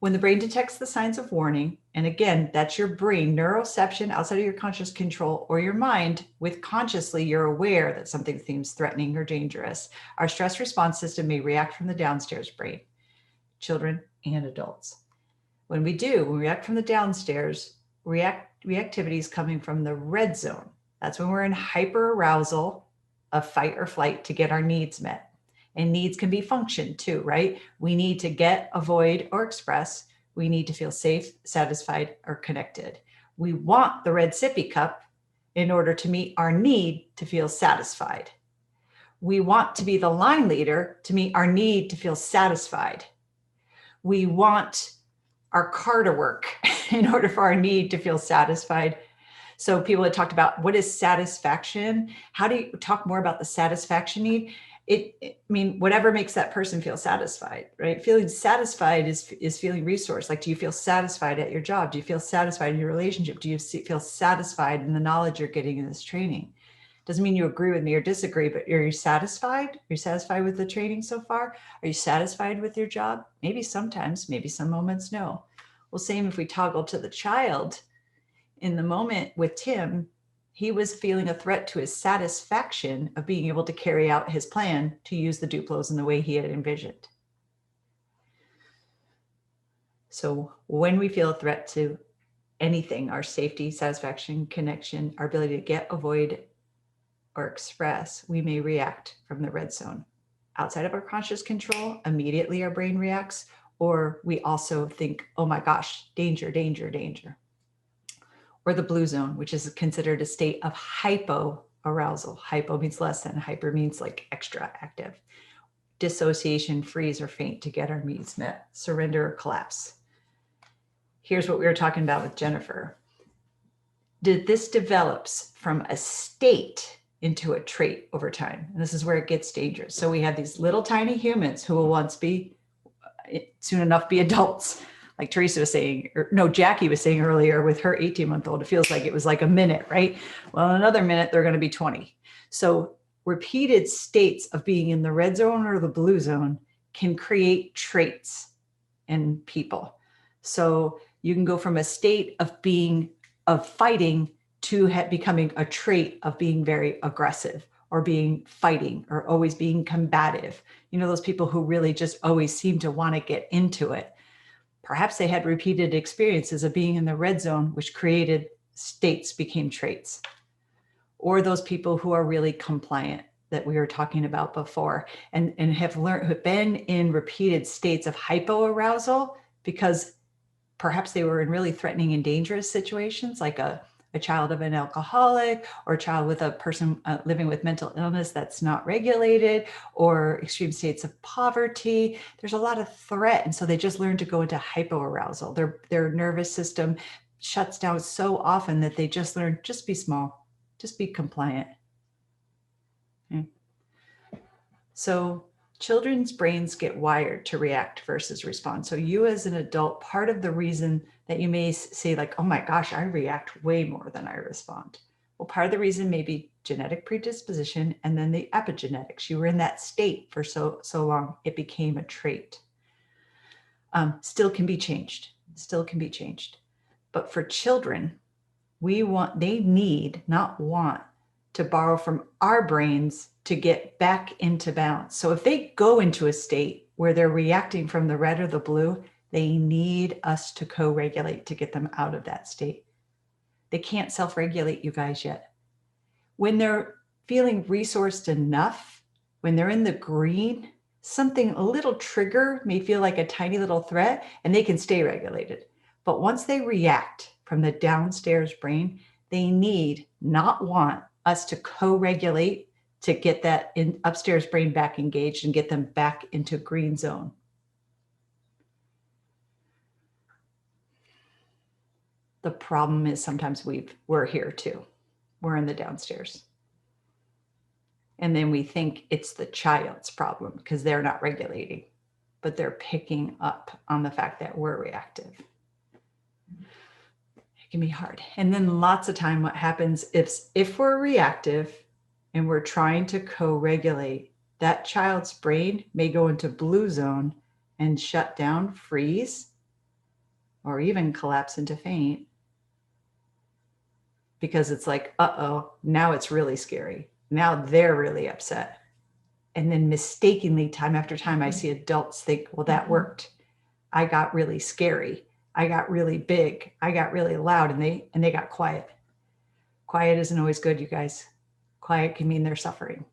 When the brain detects the signs of warning, and again, that's your brain, neuroception outside of your conscious control, or your mind, with consciously you're aware that something seems threatening or dangerous, our stress response system may react from the downstairs brain, children and adults. When we react from the downstairs, reactivity is coming from the red zone. That's when we're in hyperarousal of fight or flight to get our needs met. And needs can be function too, right? We need to get, avoid, or express. We need to feel safe, satisfied, or connected. We want the red sippy cup in order to meet our need to feel satisfied. We want to be the line leader to meet our need to feel satisfied. We want our car to work in order for our need to feel satisfied. So people had talked about what is satisfaction? How do you talk more about the satisfaction need? I mean, whatever makes that person feel satisfied, right? Feeling satisfied is feeling resourced. Like, do you feel satisfied at your job? Do you feel satisfied in your relationship? Do you feel satisfied in the knowledge you're getting in this training? Doesn't mean you agree with me or disagree, but are you satisfied? Are you satisfied with the training so far? Are you satisfied with your job? Maybe sometimes, maybe some moments, no. Well, same if we toggle to the child. In the moment with Tim, he was feeling a threat to his satisfaction of being able to carry out his plan to use the Duplos in the way he had envisioned. So when we feel a threat to anything, our safety, satisfaction, connection, our ability to get, avoid, or express, we may react from the red zone. Outside of our conscious control, immediately our brain reacts, or we also think, oh my gosh, danger, danger, danger. Or the blue zone, which is considered a state of hypoarousal. Hypo means less than, hyper means like extra active. Dissociation, freeze, or faint to get our needs met, surrender or collapse. Here's what we were talking about with Jennifer. This develops from a state into a trait over time. And this is where it gets dangerous. So we have these little tiny humans who will soon enough be adults. Like Teresa was saying, Jackie was saying earlier with her 18-month-old, it feels like it was like a minute, right? Well, in another minute, they're going to be 20. So repeated states of being in the red zone or the blue zone can create traits in people. So you can go from a state of fighting to becoming a trait of being very aggressive or being fighting or always being combative. You know, those people who really just always seem to want to get into it. Perhaps they had repeated experiences of being in the red zone, which created states became traits. Or those people who are really compliant that we were talking about before and have been in repeated states of hypoarousal because perhaps they were in really threatening and dangerous situations, like a child of an alcoholic or a child with a person living with mental illness that's not regulated, or extreme states of poverty. There's a lot of threat. And so they just learn to go into hypoarousal. Their nervous system shuts down so often that they just learn, just be small, just be compliant. Okay. So children's brains get wired to react versus respond. So you as an adult, part of the reason that you may say like, oh my gosh, I react way more than I respond. Well, part of the reason may be genetic predisposition and then the epigenetics. You were in that state for so long, it became a trait. Still can be changed, But for children, they need, not want, to borrow from our brains to get back into balance. So if they go into a state where they're reacting from the red or the blue, they need us to co-regulate to get them out of that state. They can't self-regulate, you guys, yet. When they're feeling resourced enough, when they're in the green, a little trigger may feel like a tiny little threat and they can stay regulated. But once they react from the downstairs brain, they need, not want, us to co-regulate to get that upstairs brain back engaged and get them back into green zone. The problem is sometimes we're here too. We're in the downstairs. And then we think it's the child's problem because they're not regulating, but they're picking up on the fact that we're reactive. It can be hard. And then lots of time what happens if we're reactive and we're trying to co-regulate, that child's brain may go into blue zone and shut down, freeze, or even collapse into faint, because it's like, uh-oh, now it's really scary. Now they're really upset. And then mistakenly, time after time, I see adults think, well, that worked. I got really scary. I got really big. I got really loud, and they got quiet. Quiet isn't always good, you guys. Quiet can mean they're suffering.